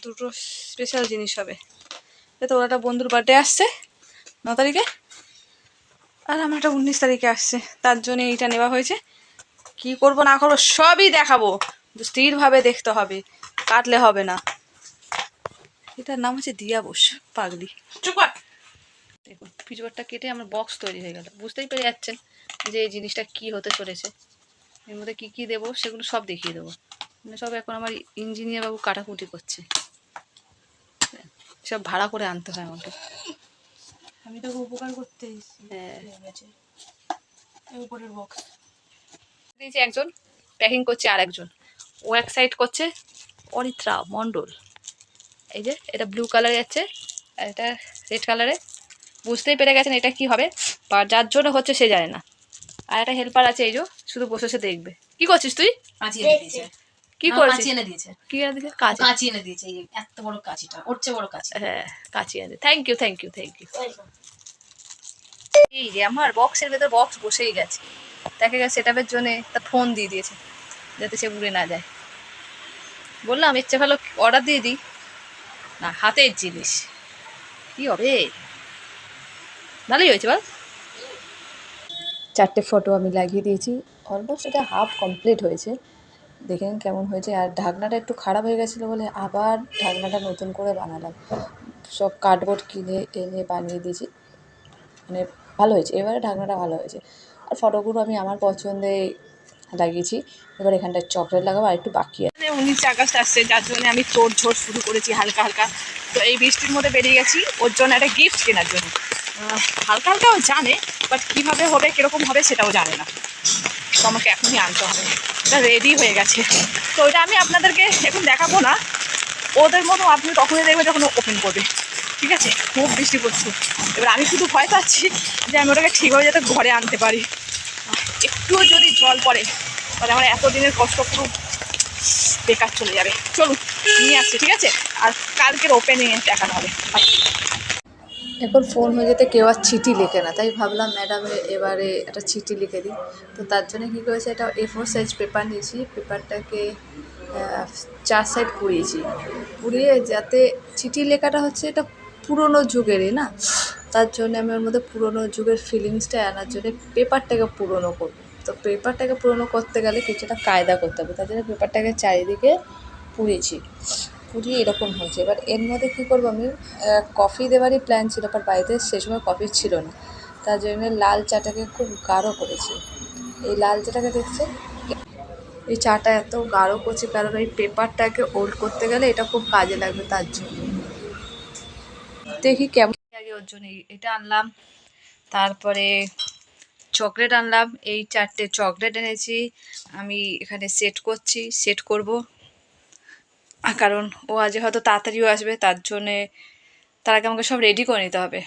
দুটো স্পেশাল জিনিস হবে। তো ওর একটা বন্ধুর বার্থডে আসছে 9 তারিখে, আর আমার একটা 19 তারিখে আসছে, তার জন্য এইটা নেওয়া হয়েছে। কি করব না করবো সবই দেখাবো, স্থিরভাবে দেখতে হবে, কাটলে হবে না। এটার নাম হচ্ছে দিয়া বস পাগলি। দেখুন পিচবোর্ডটা কেটে আমার বক্স তৈরি হয়ে গেল। বুঝতেই পেরে যাচ্ছেন যে এই জিনিসটা কি হতে চলেছে। এর মধ্যে কী কী দেবো সেগুলো সব দেখিয়ে দেবো। মানে সব এখন আমার ইঞ্জিনিয়ার বাবু কাটাকুটি করছে, সব ভাড়া করে আনতে হয় আমাকে। আমি তোকে উপকার করতে এসেছি। হ্যাঁ, এই উপরের বক্স দিয়েছি একজন, প্যাকিং করছে আর একজন, ও এক সাইড করছে অরিত্রা মণ্ডল। এই যে এটা ব্লু কালারে যাচ্ছে আর এটা রেড কালারে। বুঝতেই পেরে গেছেন এটা কি হবে, বা যার জন্য হচ্ছে সে জানে না। আর একটা হেল্পার আছে এই যে, শুধু বসে বসে দেখবে। কি করছিস তুই? কাঁচি এনে দিয়েছে। কি করছিস? কাঁচি এনে দিয়েছে। কি এনে দিয়েছে? কাঁচি। কাঁচি এনে দিয়েছে, এই এত বড় কাঁচিটা, ওর চেয়ে বড় কাঁচি। হ্যাঁ কাঁচি এনে, thank you thank you thank you. এই যে আমার বক্সের ভেতর বক্স বসেই গেছে, দেখা গেছে সেটআপের জন্য তার ফোন দিয়ে দিয়েছে যাতে সে উড়ে না যায়। বললাম এর চেয়ে ভালো অর্ডার দিয়ে দিই না, হাতের জিনিস কি হবে। ভালোই হয়েছে বল। 4টে ফটো আমি লাগিয়ে দিয়েছি, অলমোস্ট এটা হাফ কমপ্লিট হয়েছে। দেখেন কেমন হয়েছে। আর ঢাকনাটা একটু খারাপ হয়ে গেছিলো বলে আবার ঢাকনাটা নতুন করে বানালাম। সব কার্ডবোর্ড কিনে এনে বানিয়ে দিয়েছি, মানে ভালো হয়েছে। এবারে ঢাকনাটা ভালো হয়েছে। আর ফটোগুলো আমি আমার পছন্দে লাগিয়েছি। এবার এখানটায় চকলেট লাগাবো আর একটু বাকি আছে। 19 আগস্ট আসছে, যার জন্য আমি তোড়ঝোড় শুরু করেছি হালকা হালকা। তো এই বৃষ্টির মধ্যে বেরিয়ে গেছি ওর জন্য একটা গিফট কেনার জন্য। হালকা হালকাও জানে, বাট কীভাবে হবে কীরকম হবে সেটাও জানে না, তো আমাকে এখনই আনতে হবে। এটা রেডি হয়ে গেছে, তো ওইটা আমি আপনাদেরকে এখন দেখাবো না। ওদের মতো আপনি তখনই দেখবেন যখন ওপেন করবে, ঠিক আছে? খুব বৃষ্টি পড়ছে, এবার আমি শুধু ভয় পাচ্ছি যে আমি ওটাকে ঠিকভাবে যাতে ঘরে আনতে পারি। একটুও যদি জল পড়ে তাহলে আমার এতদিনের কষ্ট পুরো বেকার চলে যাবে। চলুন নিয়ে আসছি, ঠিক আছে? আর কালকের ওপেনিংয়ে দেখানো হবে। এখন ফোন হয়ে যেতে কেউ আর চিঠি লেখে না, তাই ভাবলাম ম্যাডামে এবারে একটা চিঠি লিখে দিই। তো তার জন্য কী করেছে, এটা A4 সাইজ পেপার নিয়েছি, পেপারটাকে 4 সাইড পুড়িয়েছি। পুড়িয়ে যাতে চিঠি লেখাটা হচ্ছে এটা পুরোনো যুগেরই না, তার জন্য আমি ওর মধ্যে পুরোনো যুগের ফিলিংসটা আনার জন্য পেপারটাকে পুরোনো করব। তো পেপারটাকে পুরোনো করতে গেলে কিছুটা কায়দা করতে হবে, তার জন্য পেপারটাকে চারিদিকে পুড়িয়েছি। পুড়িয়ে এরকম হয়েছে। এবার এর মধ্যে কী করবো, আমি কফি দেওয়ারই প্ল্যান ছিল, বাট বাড়িতে সে সময় কফি ছিল না, তার জন্য লাল চাটাকে খুব গাঢ় করেছি। এই লাল চাটাকে দেখছেন, এই চাটা এত গাঢ় করছি কারণ এই পেপারটাকে ওল্ড করতে গেলে এটা খুব কাজে লাগবে, তার জন্য। দেখি কেমন আগে ওর জন্য এটা আনলাম, তারপরে চকলেট আনলাম, এই 4টে চকলেট এনেছি। আমি এখানে সেট করছি, সেট করব, কারণ ও আজ হয়তো তাড়াতাড়িও আসবে, তার জন্যে তার আগে আমাকে সব রেডি করে নিতে হবে।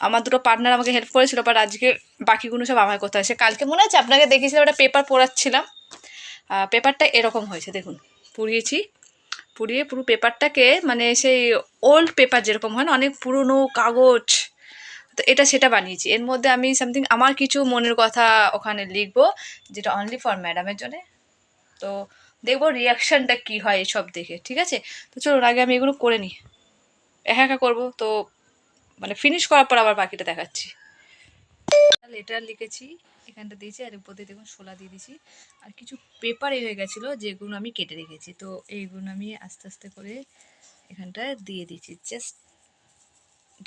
আমার দুটো পার্টনার আমাকে হেল্প করেছিল, বাট আজকে বাকিগুলো সব আমায় করতে হয়। সে কালকে মনে আছে আপনাকে দেখিয়েছিলাম একটা পেপার পোড়াচ্ছিলাম, পেপারটা এরকম হয়েছে দেখুন। পুড়িয়েছি, পুড়িয়ে পুরো পেপারটাকে, মানে সেই ওল্ড পেপার যেরকম হয় না, অনেক পুরনো কাগজ, তো এটা সেটা বানিয়েছি। এর মধ্যে আমি সামথিং আমার কিছু মনের কথা ওখানে লিখবো, যেটা অনলি ফর ম্যাডামের জন্যে। তো দেখবো রিয়াকশানটা কী হয় এসব দেখে, ঠিক আছে? তো চলুন আগে আমি এগুলো করে নিই, একা একা করবো তো, মানে ফিনিশ করার পর আবার বাকিটা দেখাচ্ছি। লেটার লিখেছি, এখানটা দিয়েছি, আর উপর দিয়ে দেখুন শোলা দিয়ে দিয়েছি। আর কিছু পেপার হয়ে গেছিলো যেগুলো আমি কেটে রেখেছি, তো এইগুলো আমি আস্তে আস্তে করে এখানটায় দিয়ে দিচ্ছি জাস্ট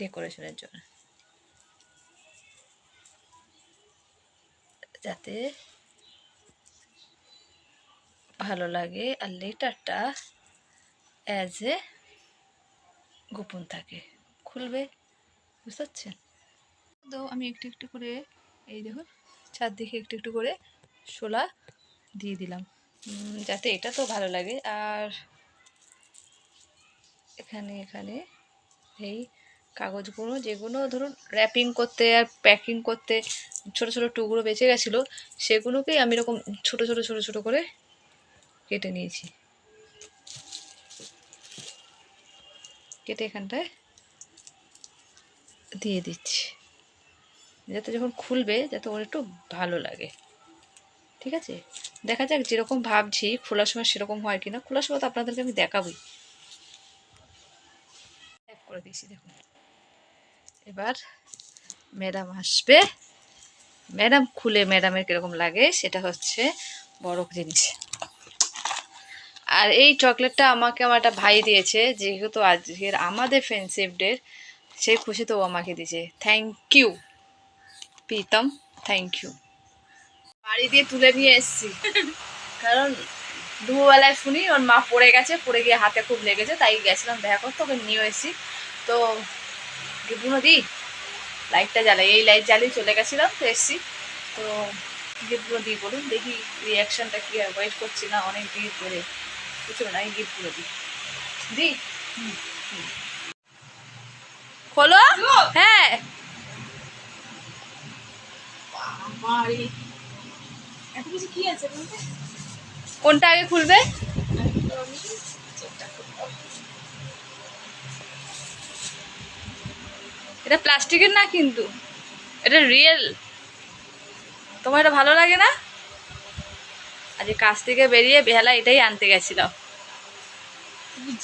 ডেকোরেশনের জন্য, যাতে ভালো লাগে আর লেটারটা অ্যাজ এ গোপন থাকে, খুলবে, বুঝতে পারছেন? তো আমি একটু একটু করে এই দেখুন চারদিকে একটু একটু করে শোলা দিয়ে দিলাম, যাতে এটা তো ভালো লাগে। আর এখানে এখানে এই কাগজগুলো যেগুলো ধরুন র্যাপিং করতে আর প্যাকিং করতে ছোট ছোট টুকরো বেঁচে গেছিলো, সেগুলোকেই আমি এরকম ছোট ছোট ছোট ছোট করে কেটে নিয়েছি, কেটে এখানটায় দিয়ে দিচ্ছি, যাতে যখন খুলবে যাতে ওর একটু ভালো লাগে, ঠিক আছে? দেখা যাক, যেরকম ভাবছি খোলার সময় সেরকম হয় কিনা, খোলার সময় তো আপনাদেরকে আমি দেখাবই। করে দিয়েছি দেখুন। এবার ম্যাডাম আসবে, ম্যাডাম খুলে ম্যাডামের কিরকম লাগে সেটা হচ্ছে বড় জিনিস। আর এই চকলেটটা আমাকে আমার একটা ভাই দিয়েছে, যেহেতু আজকের আমাদের ফ্রেন্ডশিপ ডে, সেই খুশি তো ও আমাকে দিয়েছে। Thank you Pritam, thank you. বাড়ি দিয়ে তুলে নিয়ে এসেছি, কারণ দুপুরবেলায় শুনি ওর মা পড়ে গেছে, পড়ে গিয়ে হাতে খুব লেগেছে, তাই গেছিলাম দেখা করতে, ওকে নিয়ে এসেছি। তো গিফটগুলো দিই, লাইটটা জ্বালাই, এই লাইট জ্বালিয়ে চলে গেছিলাম, তো এসেছি। তো গিফটগুলো দিই, বলুন দেখি রিয়াকশানটা কী হয়। ওয়েট করছি না অনেক দিন ধরে, কিছু না, এই গিফটগুলো দিই দি। খোলো। হ্যাঁ, এত কিছু কি আছে কোনটা আগে খুলবে? এটা প্লাস্টিকের না কিন্তু, এটা রিয়েল। তোমার এটা ভালো লাগে না? আজ কাজ থেকে বেরিয়ে বেহালা এটাই আনতে গেছিলাম।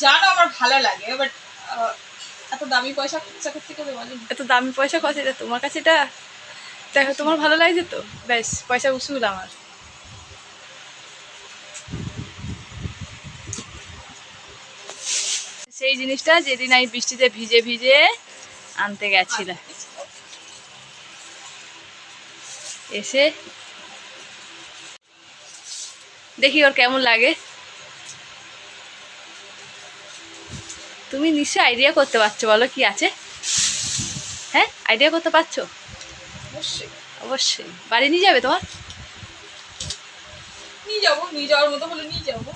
জানো আমার ভালো লাগে, বাট এত দামি পয়সা খরচা করতে কেউ বলে? এত দামি পয়সা কত, এটা তোমার কাছে, এটা দেখো তোমার ভালো লাগছে তো, বেশ পয়সা উসুল আমার। সেই জিনিসটা যেদিন আমি বৃষ্টিতে ভিজে ভিজে আনতে গেছিলাম, এসে দেখি ওর কেমন লাগে। তুমি নিশ্চয়ই আইডিয়া করতে পারছো, বলো কি আছে? হ্যাঁ, আইডিয়া করতে পারছো? অবশ্যই অবশ্যই। বাড়ি নিয়ে যাবে তোমার? নিয়ে যাবো, নিয়ে যাওয়ার মতো হলে নিয়ে যাবো।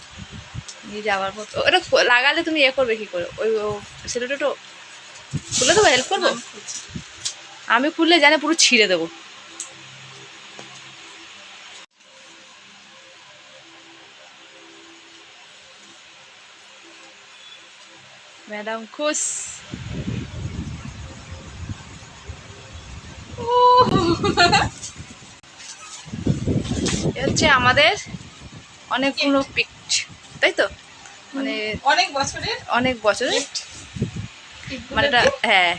নিয়ে যাওয়ার মতো ওটা লাগালে তুমি এ করবে কি করে? ওই সেটা তো খুলে দেবো, হেল্প করবো? আমি খুললে জানে পুরো ছিঁড়ে দেবো। ম্যাডাম খুশ। এ হচ্ছে আমাদের অনেকগুলো পিকচ, তাই তো? মানে অনেক বছরের, অনেক বছরের, মানে এটা, হ্যাঁ।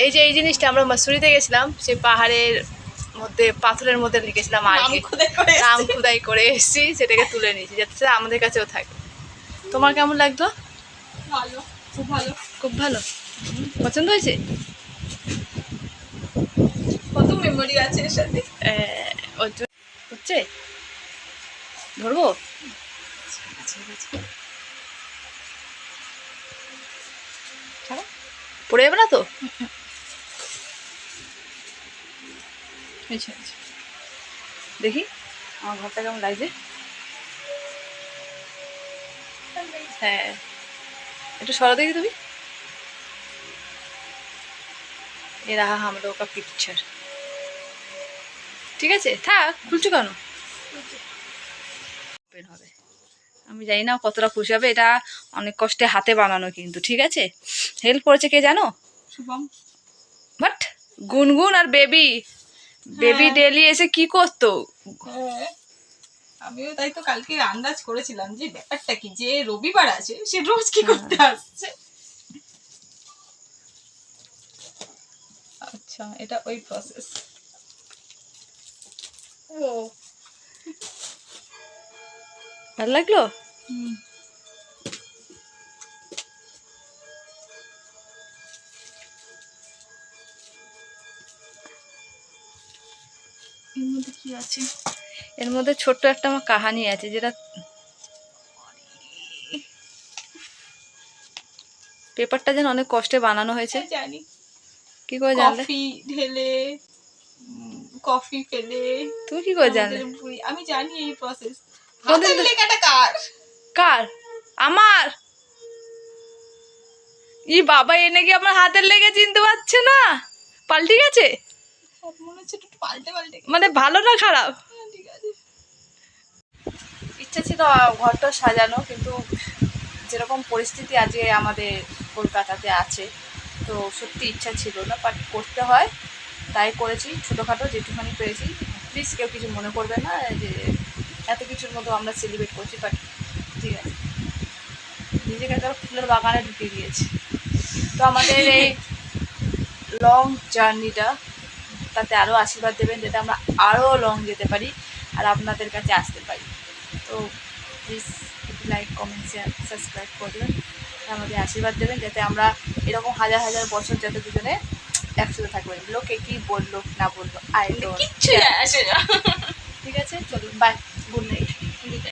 এই যে এই জিনিসটা আমরা মাসুরিতে গেছিলাম, সেই পাহাড়ের মধ্যে পাথরের মধ্যে লিখেছিলাম আর কি, নাম খোদাই করে এসেছি, সেটাকে তুলে নিয়েছি যাতে সেটা আমাদের কাছেও থাকে। তোমার কেমন লাগতো? ভালো, খুব ভালো, খুব ভালো, পছন্দ হয়েছে? কত মেমোরি আছে এর সাথে। হচ্ছে ধরবো, পড়ে যাবে না তো? দেখি আমার ঘরটা কেমন লাগছে। হ্যাঁ, একটু সরা দেখি তুমি। এ রাহা হাম লোগ কা পিকচার। ঠিক আছে, থাক, খুলছো কেন? ওপেন হবে, আমি জানি না কতটা খুশি হবে। এটা অনেক কষ্টে হাতে বানানো কিন্তু, ঠিক আছে? হেল্প করেছে কে জানো? শুভম। বাট গুনগুন আর বেবি, বেবি ডেলি এসে কি করতো। আমিও তাই তো কালকে আন্দাজ করেছিলাম যে ব্যাপারটা কি, যে রবিবার আছে সে রোজ কি করতে আসছে। আচ্ছা, এটা ওই প্রসেস। ও ভালো লাগলো? এর মধ্যে কি আছে? এর মধ্যে ছোট্ট একটা আমার কাহানি আছে, যেটা পেপারটা যেন অনেক কষ্টে বানানো হয়েছে। জানি। কি করে জানলে? কফি ঢেলে, কফি ফেলে। তুমি কি করে জানলে? আমি জানি এই প্রসেস। কোনদিন হাতের লেখাটা কার? কার? আমার। ই বাবা, এনে কি আমার হাতের লেগে চিনতে পারছে না? পাল্টে গেছে মনে হচ্ছে একটু পাল্টে পাল্টে। মানে ভালো না খারাপ? ঠিক আছে। ইচ্ছা ছিল ঘরটা সাজানো, কিন্তু যেরকম পরিস্থিতি আজকে আমাদের কলকাতাতে আছে, তো সত্যি ইচ্ছা ছিল না, বাট করতে হয়, তাই করেছি। ছোটোখাটো যেটুখানি পেরেছি। প্লিজ কেউ কিছু মনে করবে না যে এত কিছুর মতো আমরা সেলিব্রেট করছি, বাট ঠিক আছে, নিজেকে তো ফুলের বাগানে ঢুকিয়ে দিয়েছি। তো আমাদের এই লং জার্নিটা তাতে আরও আশীর্বাদ দেবেন, যাতে আমরা আরও লং যেতে পারি আর আপনাদের কাছে আসতে পারি। তো please like, comment, share, subscribe করবেন, আমাদের আশীর্বাদ দেবেন যাতে আমরা এরকম হাজার হাজার বছর যাতে দুজনে একসাথে থাকবেন। লোকে কি বললো না বললো আই ডোন্ট কিচ্ছু যায় আসে না। ঠিক আছে, চলুন, বাই, গুড নাইট।